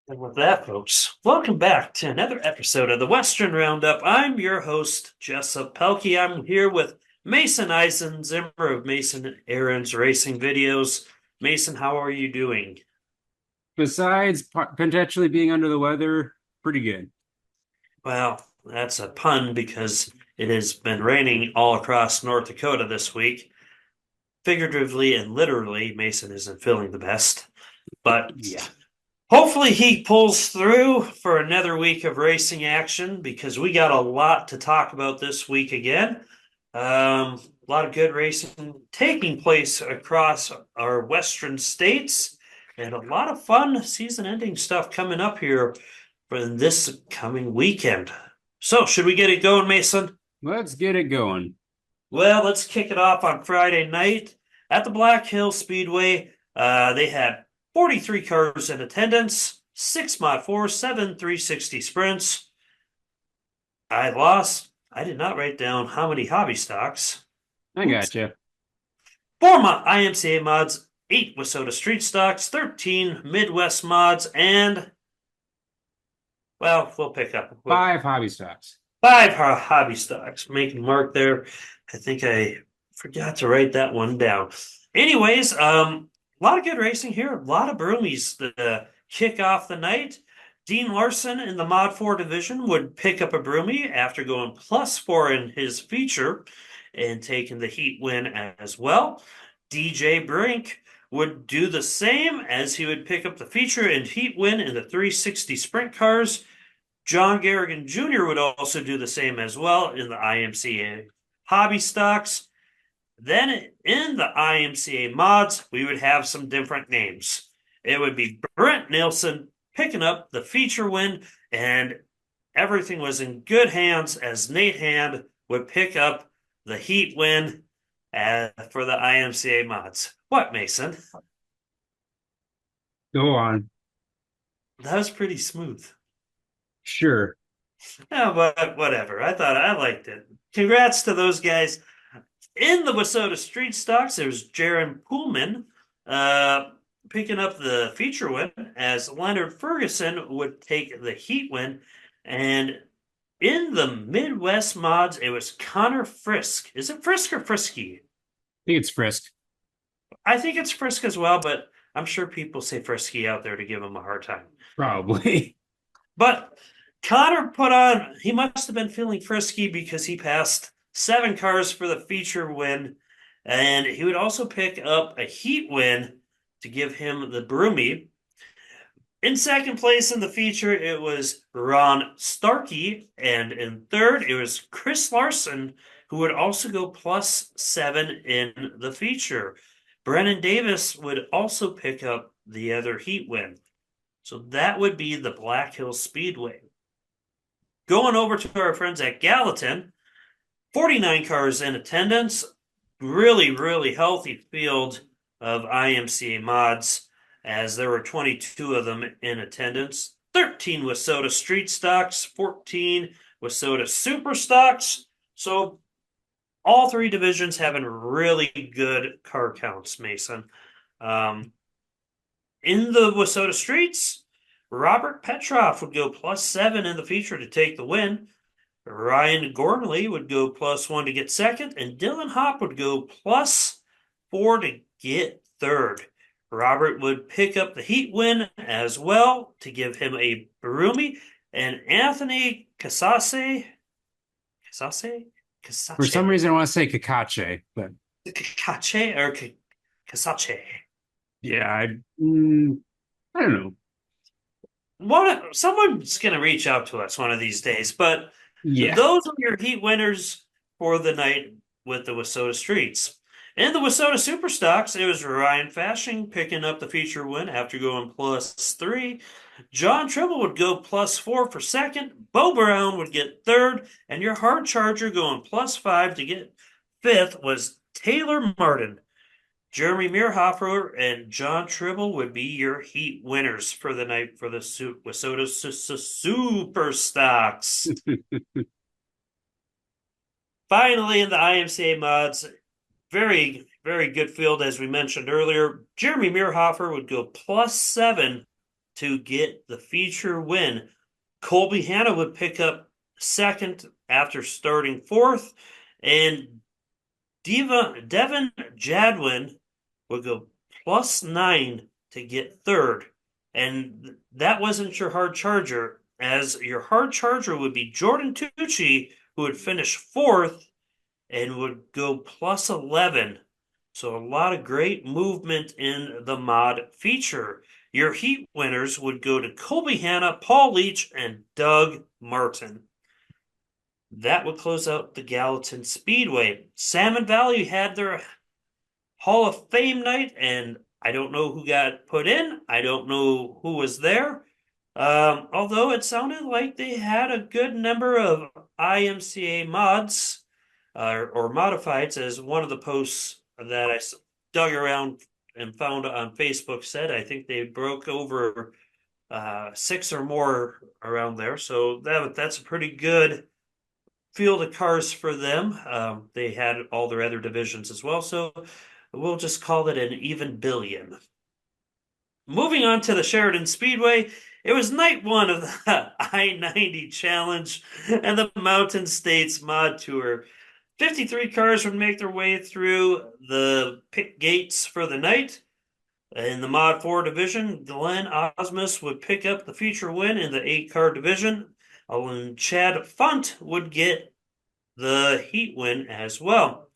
And with that, folks, welcome back to another episode of the Western Roundup. I'm your host, Jessup Pelkey. I'm here with Mason Eisenzimmer of Mason Aaron's Racing Videos. Mason, how are you doing? Besides potentially being under the weather, pretty good. Well, that's a pun because it has been raining all across North Dakota this week. Figuratively and literally, Mason isn't feeling the best, but Yeah. hopefully he pulls through for another week of racing action because we got a lot to talk about this week again. A lot of good racing taking place across our western states and a lot of fun season-ending stuff coming up here for this coming weekend. So, should we get it going, Mason? Let's get it going. Well, let's kick it off on Friday night at the Black Hill Speedway. They had 43 cars in attendance, six Mod 4, seven 360 sprints. I lost. I did not write down how many hobby stocks. I Oops. gotcha. Four IMCA mods, eight Wasota Street stocks, 13 Midwest mods, and, well, we'll pick up. Five hobby stocks. Five hobby stocks. Making mark there. I think I forgot to write that one down. Anyways, a lot of good racing here. A lot of broomies to kick off the night. Dean Larson in the Mod 4 division would pick up a broomie after going +4 in his feature and taking the heat win as well. DJ Brink would do the same as he would pick up the feature and heat win in the 360 sprint cars. John Garrigan Jr. would also do the same as well in the IMCA hobby stocks. Then in the IMCA mods, we would have some different names. It would be Brent Nielsen picking up the feature win, and everything was in good hands as Nate Hand would pick up the heat win for the IMCA mods. What, Mason? Go on. That was pretty smooth. Sure. Yeah, but whatever. I thought I liked it. Congrats to those guys. In the Wasota Street Stocks, there's Jaron Poolman uh, picking up the feature win as Leonard Ferguson would take the heat win. And in the Midwest mods, it was Connor Frisk. Is it Frisk or Frisky? I think it's Frisk. I think it's Frisk as well, but I'm sure people say Frisky out there to give him a hard time. Probably. But Connor put on, he must have been feeling frisky because he passed seven cars for the feature win. And he would also pick up a heat win to give him the Broomy. In second place in the feature, it was Ron Starkey. And in third, it was Chris Larson, who would also go +7 in the feature. Brennan Davis would also pick up the other heat win. So that would be the Black Hill Speedway. Going over to our friends at Gallatin, 49 cars in attendance. Really, really healthy field of IMCA mods, as there were 22 of them in attendance. 13 Wasota Street Stocks, 14 Wasota Super Stocks. So all three divisions having really good car counts, Mason. Um, in the Wasota Streets, Robert Petroff would go +7 in the feature to take the win. Ryan Gormley would go +1 to get second, and Dylan Hopp would go +4 to get third. Robert would pick up the heat win as well to give him a Barumi, and Anthony Casase, For some Casace, reason, I want to say Kakache, but Cacace or Casace. yeah, I don't know. Someone's going to reach out to us one of these days, but Yeah. those are your heat winners for the night with the Wasota Streets. In the Wasota Super Stocks, it was Ryan Fashing picking up the feature win after going +3. John Tribble would go +4 for second. Bo Brown would get third. And your hard charger going +5 to get fifth was Taylor Martin. Jeremy Meerhofer and John Tribble would be your heat winners for the night for the Wasota Super Stocks. Finally, in the IMCA mods, very, very good field, as we mentioned earlier. Jeremy Meerhofer would go +7 to get the feature win. Colby Hanna would pick up second after starting fourth, and Devin Jadwin would go +9 to get third. And that wasn't your hard charger, as your hard charger would be Jordan Tucci, who would finish fourth and would go +11. So a lot of great movement in the mod feature. Your heat winners would go to Colby Hanna, Paul Leach, and Doug Martin. That would close out the Gallatin Speedway. Salmon Valley had their Hall of Fame night, and I don't know who got put in. I don't know who was there. Although it sounded like they had a good number of IMCA mods or modifieds, as one of the posts that I dug around and found on Facebook said. I think they broke over six or more around there. So that's a pretty good field of cars for them. They had all their other divisions as well. So we'll just call it an even billion. Moving on to the Sheridan Speedway, it was night one of the I-90 Challenge and the Mountain States Mod Tour. 53 cars would make their way through the pit gates for the night. In the Mod 4 division, Glenn Osmus would pick up the feature win in the 8-car division, and Chad Funt would get the heat win as well.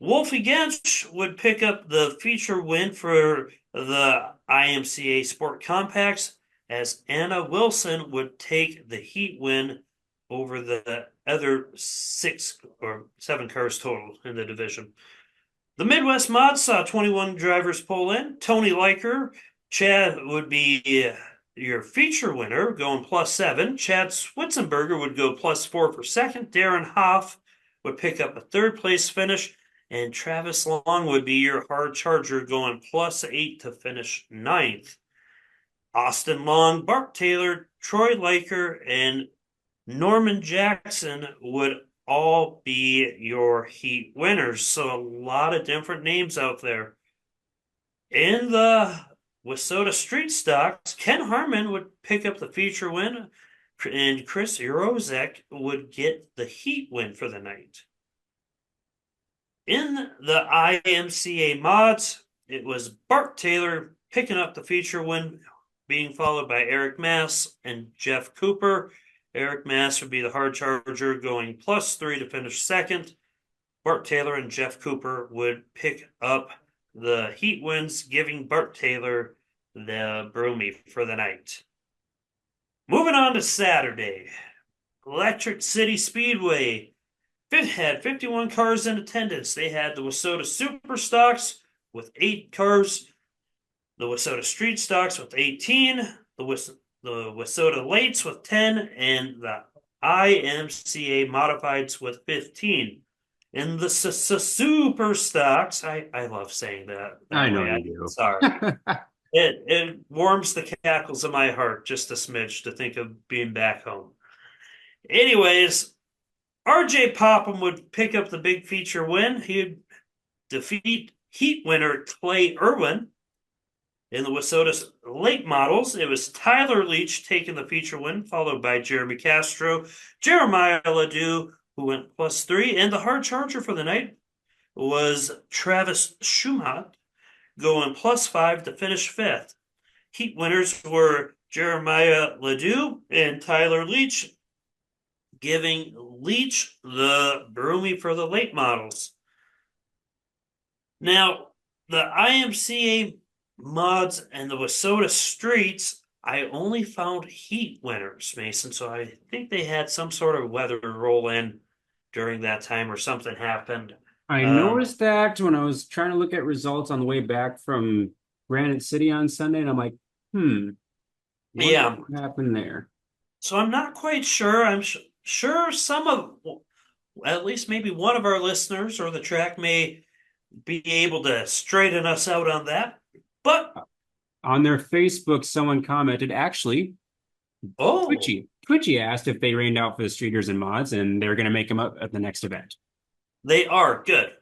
Wolfie Gensch would pick up the feature win for the IMCA Sport Compacts, as Anna Wilson would take the heat win over the other 6 or 7 cars total in the division. The Midwest Mod saw 21 drivers pull in. Tony Liker, Chad would be your feature winner, going +7. Chad Switzenberger would go +4 for second. Darren Hoff would pick up a third place finish. And Travis Long would be your hard charger, going +8 to finish ninth. Austin Long, Bart Taylor, Troy Liker, and Norman Jackson would all be your heat winners. So a lot of different names out there. In the Wissota Street Stocks, Ken Harmon would pick up the feature win, and Chris Eurozek would get the heat win for the night. In the IMCA mods, it was Bart Taylor picking up the feature win, being followed by Eric Mass and Jeff Cooper. Eric Mass would be the hard charger, going +3 to finish second. Bart Taylor and Jeff Cooper would pick up the heat wins, giving Bart Taylor the broomy for the night. Moving on to Saturday, Electric City Speedway had 51 cars in attendance. They had the Wissota Super Stocks with 8 cars, the Wissota Street Stocks with 18, the Wissota Lates with 10, and the IMCA Modifieds with 15. In the Super Stocks, I love saying that. I know you do. Sorry. It warms the cackles of my heart just a smidge to think of being back home. Anyways, RJ Popham would pick up the big feature win. He'd defeat heat winner Clay Irwin. In the Wissota late models, it was Tyler Leach taking the feature win, followed by Jeremy Castro, Jeremiah Ledoux, who went +3, and the hard charger for the night was Travis Schumacher, going +5 to finish 5th. Heat winners were Jeremiah Ledoux and Tyler Leach, giving Leach the broomy for the late models. Now, the IMCA mods and the Wissota Streets, I only found heat winners, Mason, so I think they had some sort of weather roll in during that time or something happened. I noticed that when I was trying to look at results on the way back from Granite City on Sunday, and I'm like, what happened there? So I'm not quite sure. I'm sure some of, at least maybe one of our listeners or the track may be able to straighten us out on that. But on their Facebook, someone commented, actually, Twitchy asked if they rained out for the streeters and mods, and they're going to make them up at the next event. They are. Good.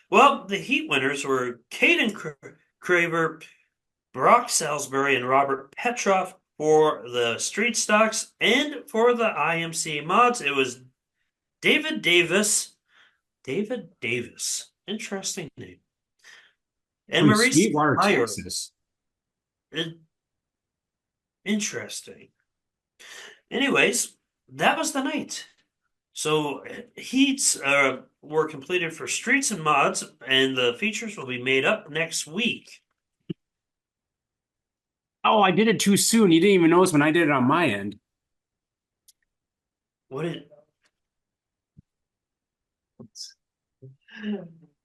Well, the heat winners were Caden Craver, Brock Salisbury and Robert Petroff for the street stocks, and for the IMCA mods, it was David Davis. David Davis. Interesting name. And From Maurice Sweetwater, Meyer. Texas. Interesting. Anyways, that was the night. So heats were completed for streets and mods, and the features will be made up next week. Oh, I did it too soon. You didn't even notice when I did it on my end. What did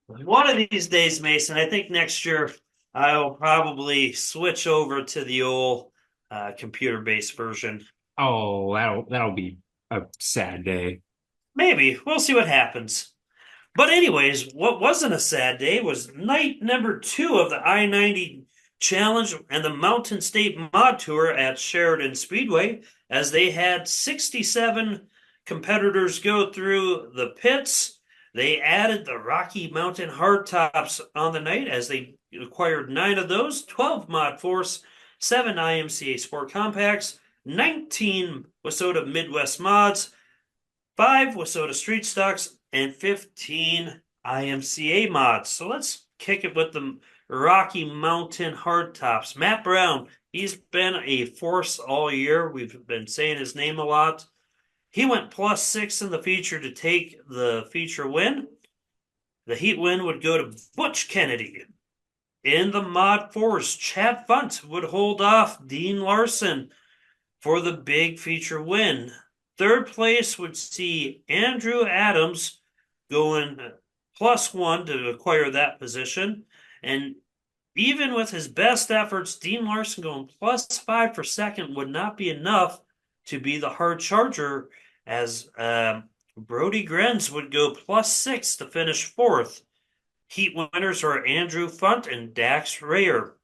one of these days, Mason? I think next year I'll probably switch over to the old computer-based version. Oh, that'll be a sad day. Maybe we'll see what happens. But anyways, what wasn't a sad day was night number 2 of the I-90 Challenge and the Mountain State Mod Tour at Sheridan Speedway, as they had 67 competitors go through the pits. They added the Rocky Mountain hardtops on the night as they acquired 9 of those, 12 Mod Force, 7 IMCA Sport Compacts, 19 Wasota Midwest Mods, 5 Wasota Street Stocks, and 15 IMCA mods. So let's kick it with the Rocky Mountain hardtops. Matt Brown, he's been a force all year. We've been saying his name a lot. He went +6 in the feature to take the feature win. The heat win would go to Butch Kennedy. In the Mod 4s, Chad Funt would hold off Dean Larson for the big feature win. Third place would see Andrew Adams going +1 to acquire that position. And even with his best efforts, Dean Larson going +5 for second would not be enough to be the hard charger, as Brody Grenz would go +6 to finish fourth. Heat winners are Andrew Funt and Dax Rayer.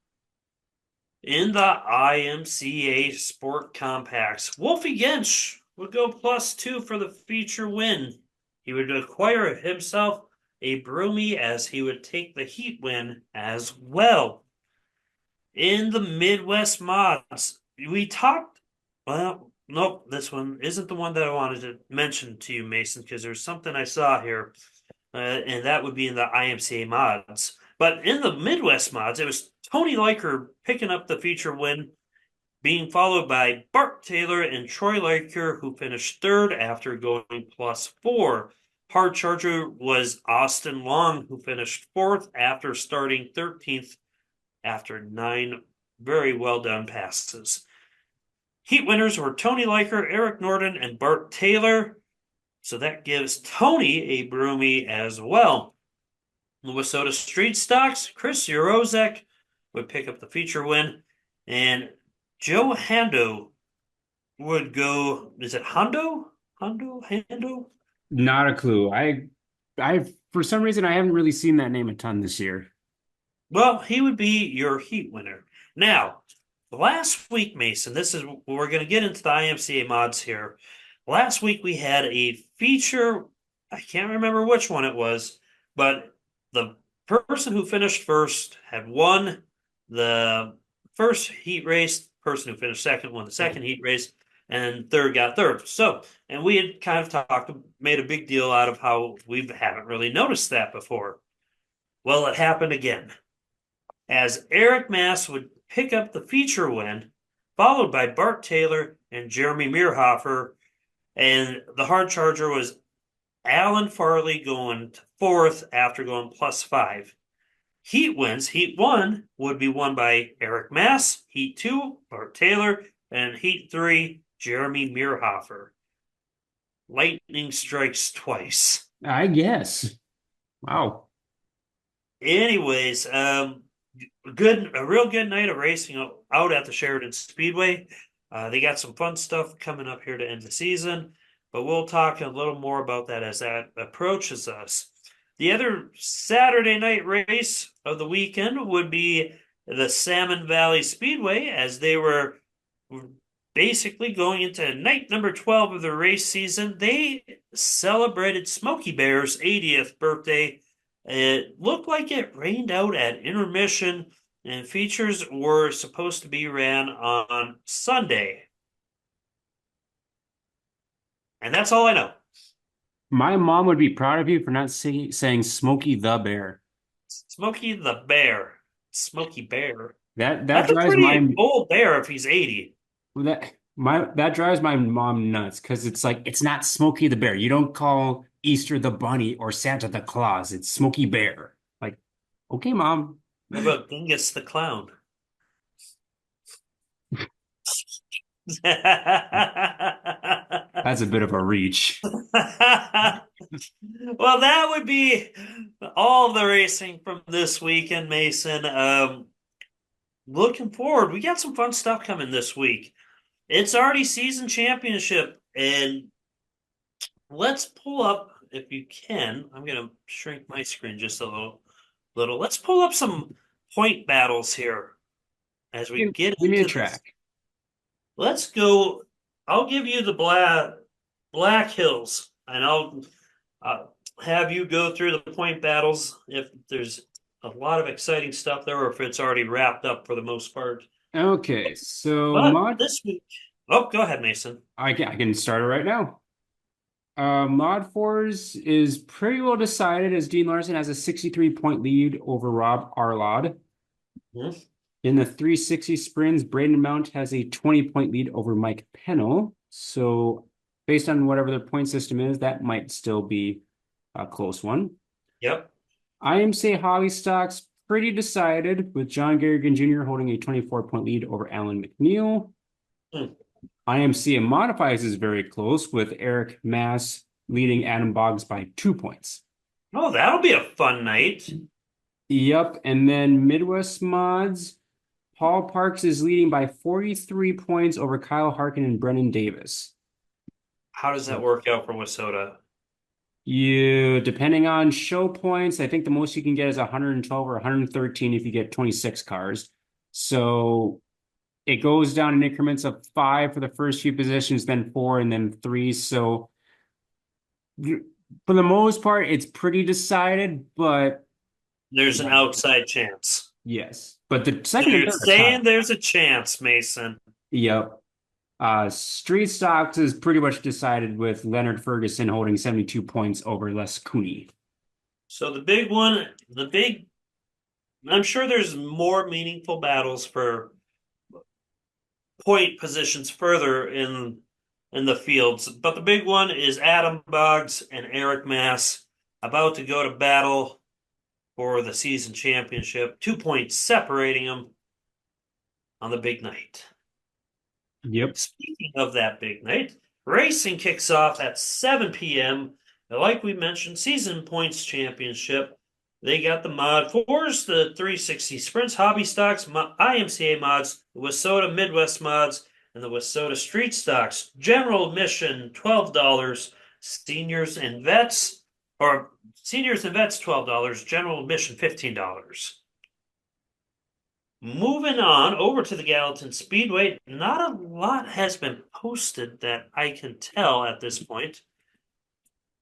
In the IMCA Sport Compacts, Wolfie Gensch would go +2 for the feature win. He would acquire himself a broomy as he would take the heat win as well. In the Midwest mods, we talked, well, nope, this one isn't the one that I wanted to mention to you, Mason, because there's something I saw here, and that would be in the IMCA mods. But in the Midwest mods, it was Tony Liker picking up the feature win, being followed by Bart Taylor and Troy Liker, who finished third after going +4. Hard charger was Austin Long, who finished fourth after starting 13th after 9 very well done passes. Heat winners were Tony Liker, Eric Norden, and Bart Taylor. So that gives Tony a broomy as well. Wasota Street Stocks, Chris Urozek would pick up the feature win, and Joe Hando would go. Is it Hondo? Hando? Not a clue. For some reason, I haven't really seen that name a ton this year. Well, he would be your heat winner. Now, last week, Mason, we're going to get into the IMCA mods here. Last week we had a feature. I can't remember which one it was, but the person who finished first had won the first heat race. The person who finished second won the second heat race, and third got third. So, and we had kind of made a big deal out of how we haven't really noticed that before. Well, it happened again, as Eric Mass would pick up the feature win, followed by Bart Taylor and Jeremy Meerhofer, and the hard charger was Alan Farley going to fourth after going +5. Heat wins. Heat 1 would be won by Eric Mass. Heat 2, Bart Taylor. And Heat 3, Jeremy Meerhofer. Lightning strikes twice. I guess. Wow. Anyways, a real good night of racing out at the Sheridan Speedway. They got some fun stuff coming up here to end the season, but we'll talk a little more about that as that approaches us. The other Saturday night race of the weekend would be the Salmon Valley Speedway, as they were basically going into night number 12 of the race season. They celebrated Smokey Bear's 80th birthday. It looked like it rained out at intermission, and features were supposed to be ran on Sunday. And that's all I know. My mom would be proud of you for not saying Smokey the Bear. Smokey the Bear. Smokey Bear. That That's a drives pretty my old bear if he's 80. that drives my mom nuts because it's like it's not Smokey the Bear. You don't call Easter the Bunny or Santa the Claus. It's Smokey Bear. Like, okay, mom. What about Dingus the Clown? That's a bit of a reach. Well, that would be all the racing from this weekend, Mason. Looking forward, we got some fun stuff coming this week. It's already season championship, and let's pull up if you can. I'm gonna shrink my screen just a little. Let's pull up some point battles here as we get Give me a into this. track. Let's go. I'll give you the Black Hills, and I'll have you go through the point battles if there's a lot of exciting stuff there, or if it's already wrapped up for the most part. Okay, so But mod this week, oh, go ahead, Mason. I can start it right now. Mod Fours is pretty well decided as Dean Larson has a 63 point lead over Rob Arlod. Hmm? In the 360 sprints, Braden Mount has a 20 point lead over Mike Pennell. So, based on whatever their point system is, that might still be a close one. Yep. IMCA Hobby Stocks pretty decided with John Garrigan Jr. holding a 24 point lead over Alan McNeil. Hmm. IMCA Modifies is very close with Eric Mass leading Adam Boggs by 2 points. Oh, that'll be a fun night. Yep. And then Midwest Mods, Paul Parks is leading by 43 points over Kyle Harkin and Brennan Davis. How does that work out for Wissota? Depending on show points, I think the most you can get is 112 or 113 if you get 26 cars. So it goes down in increments of 5 for the first few positions, then 4, and then 3. So for the most part, it's pretty decided, but There's an outside chance. yes. But the So second and you're third are tied. saying there's a chance, Mason. Yep. Street Stocks is pretty much decided with Leonard Ferguson holding 72 points over Les Cooney. So the big one, I'm sure there's more meaningful battles for point positions further in the fields, but the big one is Adam Boggs and Eric Mass about to go to battle for the season championship. 2 points separating them on the big night. Yep. Speaking of that big night, racing kicks off at 7 p.m. Like we mentioned, season points championship. They got the Mod 4s, the 360 Sprints, Hobby Stocks, IMCA Mods, the Wissota Midwest Mods, and the Wissota Street Stocks. General admission, $12. Seniors and vets, or seniors and vets, $12. General admission, $15. Moving on over to the Gallatin Speedway, not a lot has been posted that I can tell at this point,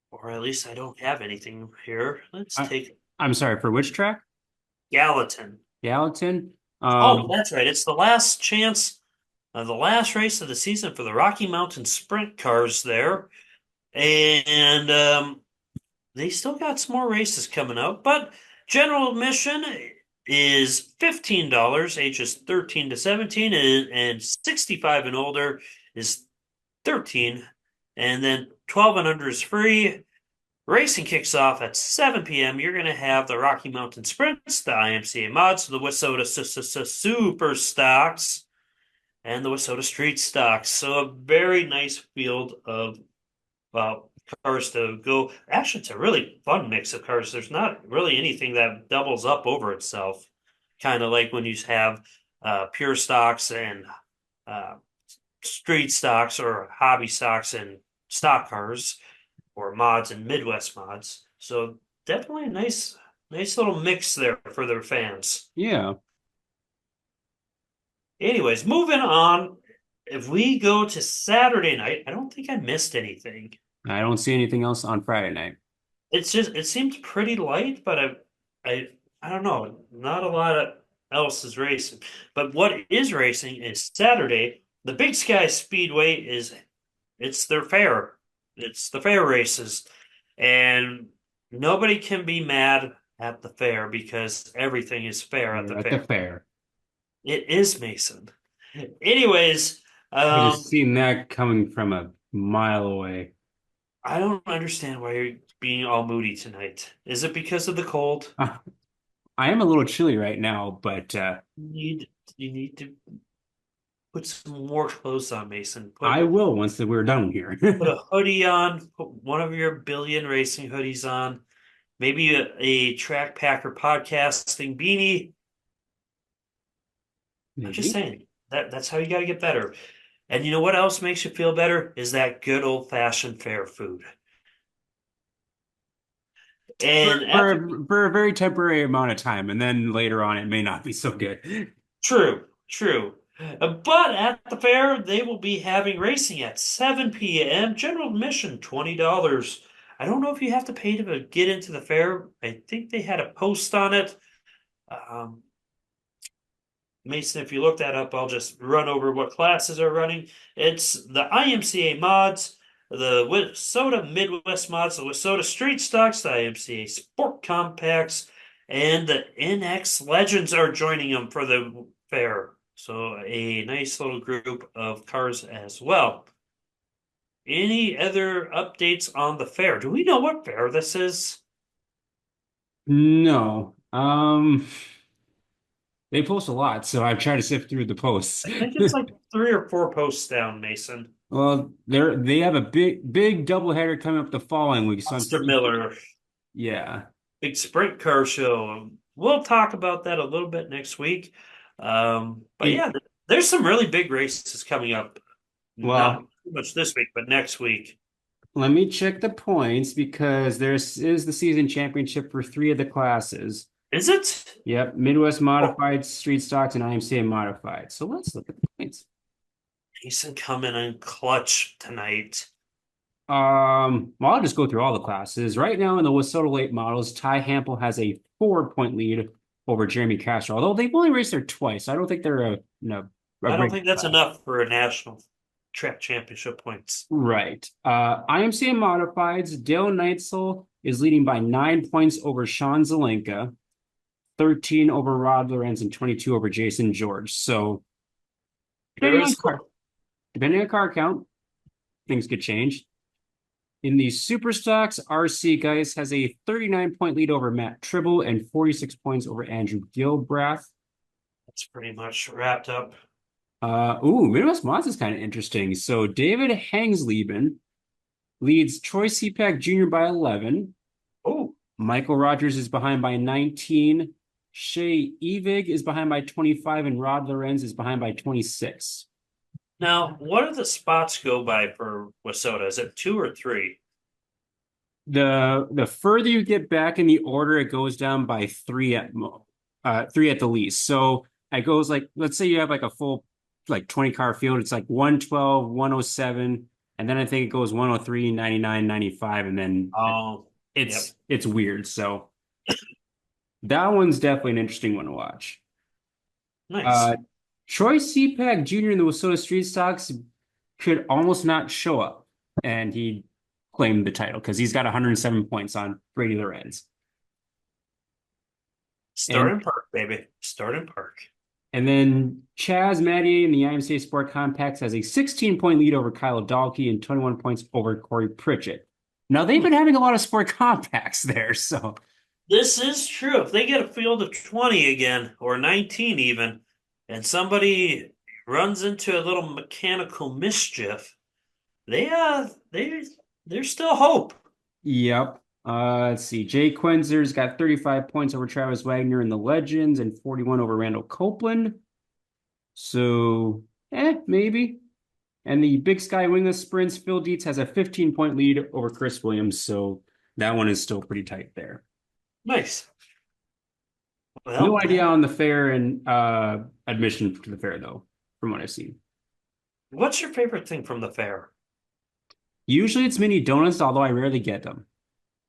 or at least I don't have anything here. Let's take I'm sorry, for which track? Gallatin. Gallatin. Oh, that's right. It's the last chance, the last race of the season for the Rocky Mountain Sprint cars there. And they still got some more races coming up, but general admission is $15, ages 13 to 17, and 65 and older is 13, and then 12 and under is free. Racing kicks off at 7 p.m. You're going to have the Rocky Mountain Sprints, the IMCA Mods, the Wissota Super Stocks, and the Wissota Street Stocks. So a very nice field of cars to go. Actually, it's a really fun mix of cars. There's not really anything that doubles up over itself. Kind of like when you have pure stocks and street stocks or hobby stocks and stock cars or mods and Midwest mods. So definitely a nice little mix there for their fans. Yeah. Anyways, moving on. If we go to Saturday night, I don't think I missed anything. I don't see anything else on Friday night. It seems pretty light, but I don't know. Not a lot of else is racing. But what is racing is Saturday. The Big Sky Speedway it's their fair. It's the fair races. And nobody can be mad at the fair because everything is fair at the You're at the fair. fair. It is, Mason. Anyways, I just um, seen that coming from a mile away. I don't understand why you're being all moody tonight. Is it because of the cold? I am a little chilly right now, but You need you need to put some more clothes on, Mason. I will once that we're done here. Put a hoodie on, put one of your billion racing hoodies on, maybe a Track Packer podcasting beanie. I'm just Maybe. saying that's how you got to get better. And you know what else makes you feel better is that good old fashioned fair food. For, And after for a very temporary amount of time, and then later on it may not be so good. true, true. But at the fair, they will be having racing at 7 p.m. General admission, $20. I don't know if you have to pay to get into the fair. I think they had a post on it. Um, Mason, if you look that up, I'll just run over what classes are running. It's the IMCA mods, the Wissota Midwest mods, the Wissota Street Stocks, the IMCA Sport Compacts, and the NX Legends are joining them for the fair. So a nice little group of cars as well. Any other updates on the fair? Do we know what fair this is? No. They post a lot, so I've tried to sift through the posts. I think it's like 3 or 4 posts down, Mason. Well, they have a big doubleheader coming up the following week, so I'm Monster pretty Miller. yeah. Big sprint car show. We'll talk about that a little bit next week. But It yeah, there's some really big races coming up. Not well, too much this week, but next week. let me check the points because is the season championship for three of the classes. Is it? Yep, Midwest Oh, Modified, Street Stocks, and IMCA Modified. So let's look at the points. Mason coming in clutch tonight. Well, I'll just go through all the classes. Right now in the Wissota late models, Ty Hample has a 4 point lead over Jeremy Castro, although they've only raced there twice. I don't think they're a I don't great think that's class. enough for a national track championship points. Right. IMCA Modifieds, Dale Neitzel is leading by 9 points over Sean Zelenka, 13 over Rod Lorenz, and 22 over Jason George. So There depending on is car, depending on car count, things could change. In the Super Stocks, RC Geis has a 39 point lead over Matt Tribble and 46 points over Andrew Gilbrath. that's pretty much wrapped up. Midwest Mods is kind of interesting. So David Hangsleben leads Troy Seapack Jr. by 11. Oh, Michael Rogers is behind by 19. Shea Evig is behind by 25, and Rod Lorenz is behind by 26. now what do the spots go by for Wissota? Is it 2 or 3? The further you get back in the order, it goes down by three at the least. So it goes like, let's say you have like a full like 20 car field, it's like 112, 107, and then I think it goes 103, 99, 95, and then Oh, yep. it's weird. So that one's definitely an interesting one to watch. Nice. Uh Troy Seapack Jr. in the Wissota Street Stocks could almost not show up, and he claimed the title because he's got 107 points on Brady Lorenz. Start And in park, baby. Start in park. and then Chaz Mattier in the IMCA Sport Compacts has a 16 point lead over Kyle Dahlke and 21 points over Corey Pritchett. Now they've been having a lot of sport compacts there, so This is true. If they get a field of 20 again, or 19 even, and somebody runs into a little mechanical mischief, they there's still hope. yep. Let's see. Jay Quinzer's got 35 points over Travis Wagner in the Legends and 41 over Randall Copeland. So, maybe. And the Big Sky Wingless Sprints, Phil Dietz has a 15 point lead over Chris Williams. So that one is still pretty tight there. Nice. No Well, idea on the fair and admission to the fair, though, from what I've seen. what's your favorite thing from the fair? Usually it's mini donuts, although I rarely get them.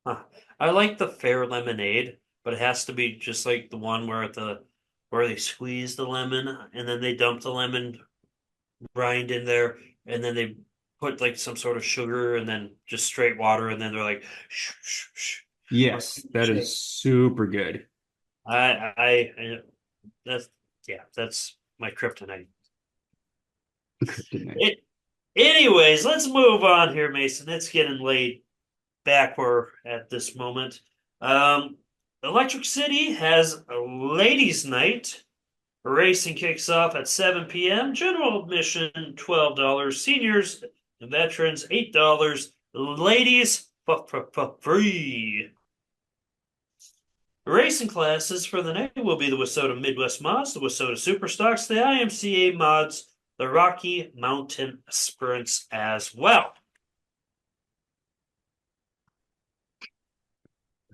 Huh. I like the fair lemonade, but it has to be just like the one where the where they squeeze the lemon and then they dump the lemon rind in there and then they put like some sort of sugar and then just straight water and then they're like shh, shh, shh. Yes, that is super good. I that's yeah, that's my kryptonite. Kryptonite. It, anyways, let's move on here, Mason. It's getting late back where at this moment. Um, Electric City has a ladies' night. Racing kicks off at 7 p.m. General admission $12. Seniors and veterans $8. Ladies free. Racing classes for the night will be the Wissota Midwest Mods, the Wissota Superstocks, the IMCA Mods, the Rocky Mountain Sprints as well.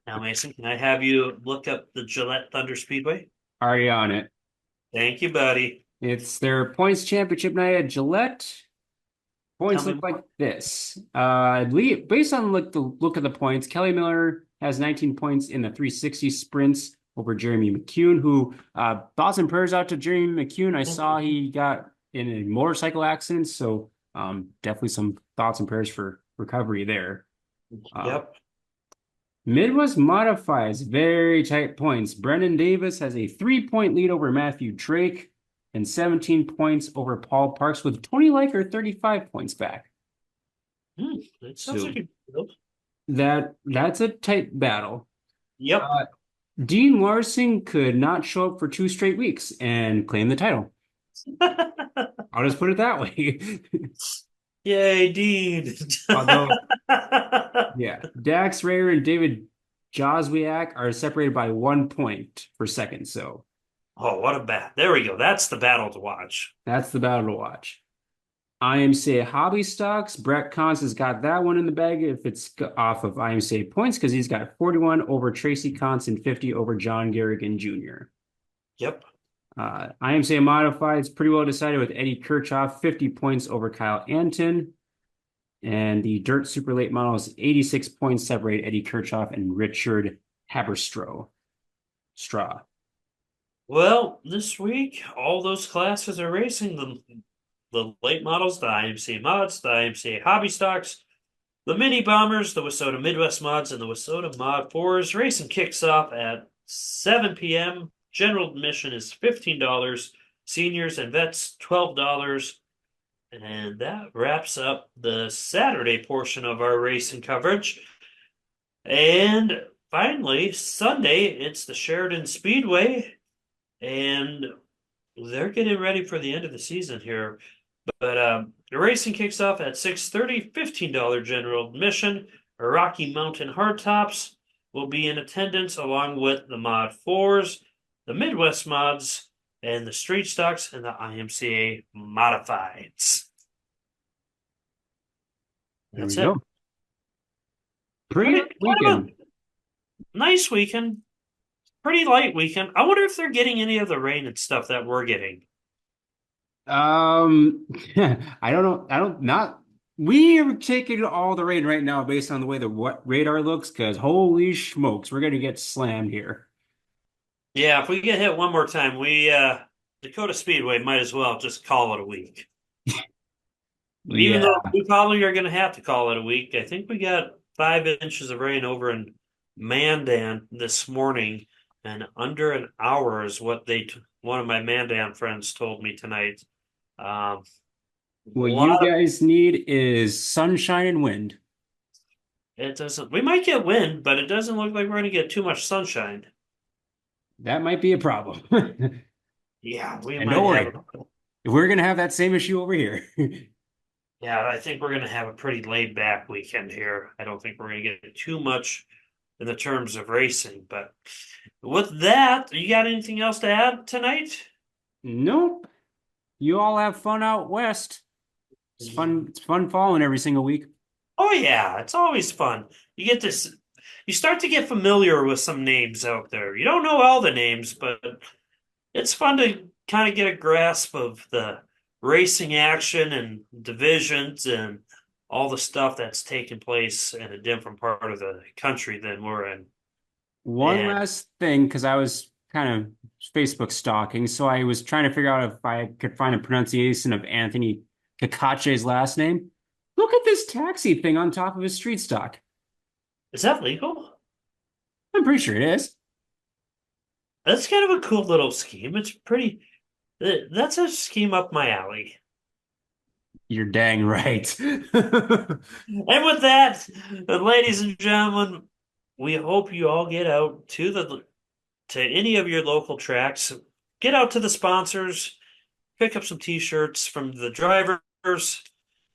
Now, Mason, can I have you look up the Gillette Thunder Speedway? Already on it. Thank you, buddy. It's their points championship night at Gillette. Points Tell me look like this. I believe based on the look of the points, Kelly Miller has 19 points in the 360 sprints over Jeremy McCune, who thoughts and prayers out to Jeremy McCune. I saw he got in a motorcycle accident, so definitely some thoughts and prayers for recovery there. Yep. Midwest Modifieds, very tight points. Brendan Davis has a 3-point lead over Matthew Drake and 17 points over Paul Parks with Tony Liker 35 points back. That sounds like a deal. That's a tight battle. Yep. Dean Larson could not show up for 2 straight weeks and claim the title. I'll just put it that way. Yay, Dean. Although, yeah, Dax Rayer and David Joswiak are separated by 1 point for second. So, oh, what a bat. There we go. That's the battle to watch. that's the battle to watch. IMCA Hobby Stocks, Brett Cons has got that one in the bag if it's off of IMCA points because he's got 41 over Tracy Cons and 50 over John Garrigan Jr. Yep. IMCA Modified is pretty well decided with Eddie Kirchhoff, 50 points over Kyle Anton. And the Dirt Super Late Models, 86 points separate Eddie Kirchhoff and Richard Haberstraw. Well, this week, all those classes are racing the late models, the IMCA mods, the IMCA hobby stocks, the mini bombers, the Wissota Midwest mods, and the Wissota Mod 4s. Racing kicks off at 7 p.m. General admission is $15. Seniors and vets, $12. And that wraps up the Saturday portion of our racing coverage. And finally, Sunday, it's the Sheridan Speedway. And they're getting ready for the end of the season here. But the racing kicks off at 6:30, $15 general admission. Rocky Mountain Hardtops will be in attendance along with the Mod 4s, the Midwest Mods, and the Street Stocks and the IMCA Modifieds. That's it. Pretty weekend. Nice weekend. Pretty light weekend. I wonder if they're getting any of the rain and stuff that we're getting. I don't know. We are taking all the rain right now based on the way the radar looks, because holy smokes, we're gonna get slammed here. Yeah, if we get hit one more time, Dakota Speedway might as well just call it a week. Even though we probably are going to have to call it a week, I think we got 5 inches of rain over in Mandan this morning, and under an hour is what one of my Mandan friends told me tonight. What you guys need is sunshine and wind. It doesn't. We might get wind, but it doesn't look like we're going to get too much sunshine. That might be a problem. Yeah, we and might don't worry, have. we're gonna have that same issue over here. Yeah, I think we're going to have a pretty laid back weekend here. I don't think we're going to get too much in the terms of racing. But with that, you got anything else to add tonight? Nope. You all have fun out west. It's fun. It's fun following every single week. Oh yeah, it's always fun. You get this. You start to get familiar with some names out there. You don't know all the names, but it's fun to kind of get a grasp of the racing action and divisions and all the stuff that's taking place in a different part of the country than we're in. One last thing, because I was kind of Facebook stalking, so I was trying to figure out if I could find a pronunciation of Anthony Kakache's last name. Look at this taxi thing on top of his street stock. Is that legal? I'm pretty sure it is. That's kind of a cool little scheme. It's pretty. That's a scheme up my alley. You're dang right. And with that, ladies and gentlemen, we hope you all get out to any of your local tracks. Get out to the sponsors, pick up some t-shirts from the drivers.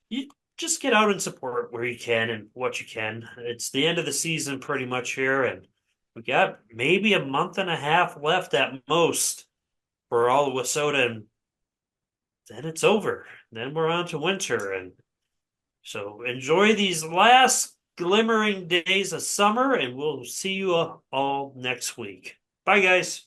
You just get out and support where you can and what you can. It's the end of the season pretty much here, and we got maybe a month and a half left at most for all of Wissota, and then it's over. Then we're on to winter, and so enjoy these last glimmering days of summer, and we'll see you all next week. Bye, guys.